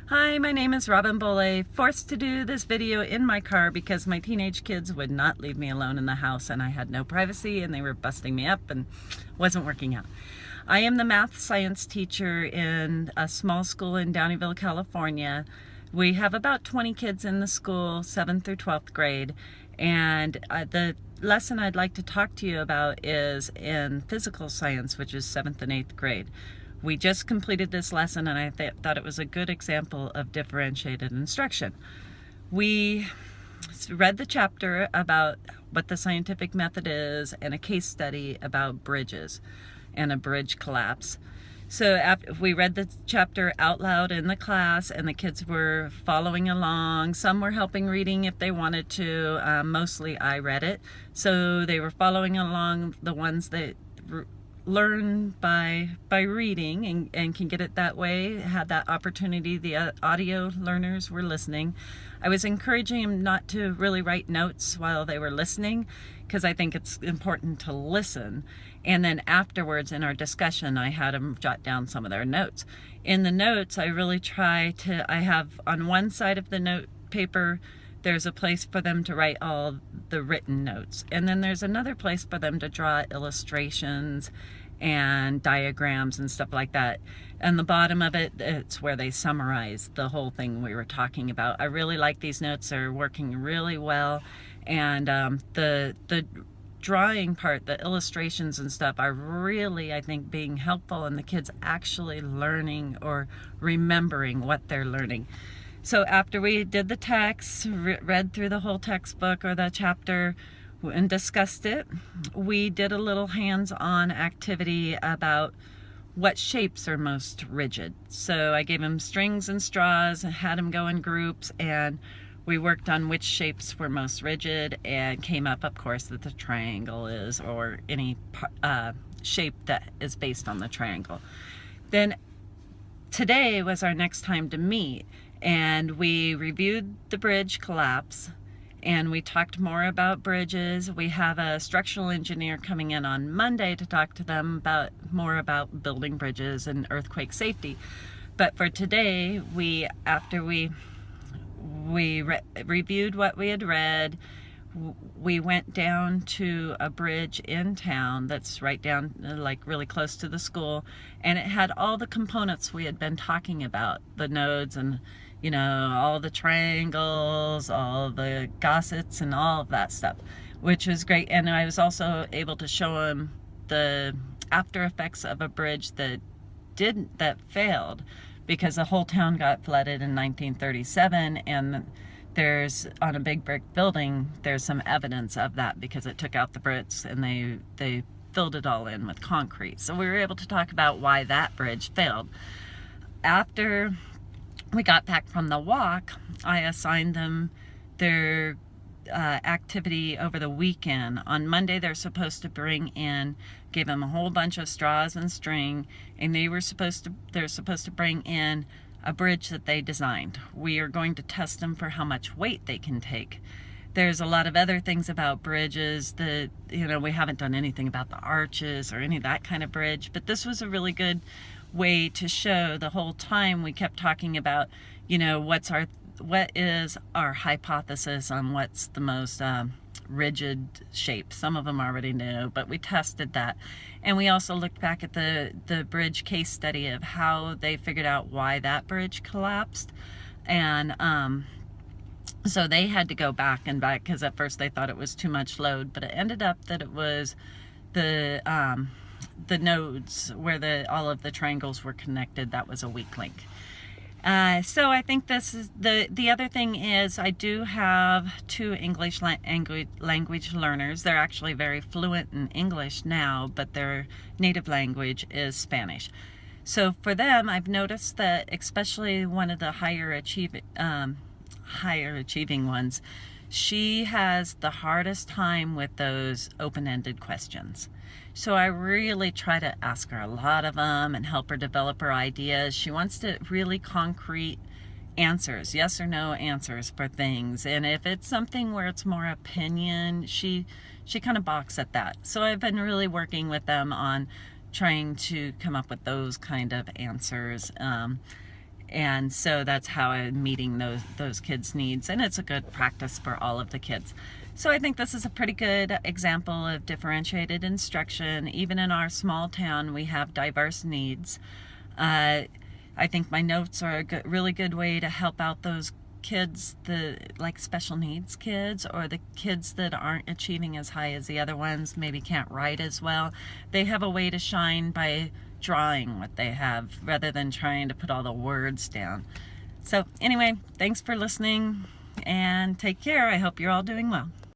Hi, my name is Robin Bolle, forced to do this video in my car because my teenage kids would not leave me alone in the house and I had no privacy and they were busting me up and wasn't working out. I am the math science teacher in a small school in Downeyville, California. We have about 20 kids in the school, 7th through 12th grade, and the lesson I'd like to talk to you about is in physical science, which is 7th and 8th grade. We just completed this lesson and I thought it was a good example of differentiated instruction. We read the chapter about what the scientific method is and a case study about bridges and a bridge collapse. So we read the chapter out loud in the class and the kids were following along. Some were helping reading if they wanted to. Mostly I read it. So they were following along, the ones that learn by reading and can get it that way, had that opportunity. The audio learners were listening. I was encouraging them not to really write notes while they were listening because I think it's important to listen. And then afterwards in our discussion, I had them jot down some of their notes. In the notes, I really try to, I have on one side of the note paper, there's a place for them to write all the written notes. And then there's another place for them to draw illustrations and diagrams and stuff like that. And the bottom of it, it's where they summarize the whole thing we were talking about. I really like these notes. They're working really well. And the drawing part, the illustrations and stuff are really, I think, being helpful in the kids actually learning or remembering what they're learning. So after we did the text, read through the whole textbook or the chapter and discussed it, we did a little hands-on activity about what shapes are most rigid. So I gave them strings and straws and had them go in groups, and we worked on which shapes were most rigid and came up, of course, that the triangle is, or any shape that is based on the triangle. Then today was our next time to meet, and we reviewed the bridge collapse and we talked more about bridges. We have a structural engineer coming in on Monday to talk to them more about building bridges and earthquake safety. But for today, after we reviewed what we had read, we went down to a bridge in town that's right down, like really close to the school, and it had all the components we had been talking about, the nodes and, you know, all the triangles, all the gussets and all of that stuff, which was great. And I was also able to show them the after effects of a bridge that failed because the whole town got flooded in 1937, and there's, on a big brick building, there's some evidence of that because it took out the bricks and they filled it all in with concrete. So we were able to talk about why that bridge failed. After we got back from the walk, I assigned them their activity over the weekend. On Monday, they're supposed to bring in, gave them a whole bunch of straws and string, and they're supposed to bring in a bridge that they designed. We are going to test them for how much weight they can take. There's a lot of other things about bridges that, you know, we haven't done anything about the arches or any of that kind of bridge, but this was a really good way to show. The whole time we kept talking about, you know, what is our hypothesis on what's the most rigid shape. Some of them already knew, but we tested that. And we also looked back at the bridge case study of how they figured out why that bridge collapsed. And so they had to go back because at first they thought it was too much load, but it ended up that it was the nodes where all of the triangles were connected. That was a weak link. So I think this is the other thing is I do have 2 English language learners. They're actually very fluent in English now, but their native language is Spanish. So for them, I've noticed that especially one of the higher achieving ones, she has the hardest time with those open-ended questions. So I really try to ask her a lot of them and help her develop her ideas. She wants to really concrete answers, yes or no answers for things. And if it's something where it's more opinion, she kind of balks at that. So I've been really working with them on trying to come up with those kind of answers. And so that's how I'm meeting those kids' needs, and it's a good practice for all of the kids. So I think this is a pretty good example of differentiated instruction. Even in our small town, we have diverse needs. I think my notes are a really good way to help out those kids, the like special needs kids, or the kids that aren't achieving as high as the other ones, maybe can't write as well. They have a way to shine by drawing what they have rather than trying to put all the words down. So anyway, thanks for listening and take care. I hope you're all doing well.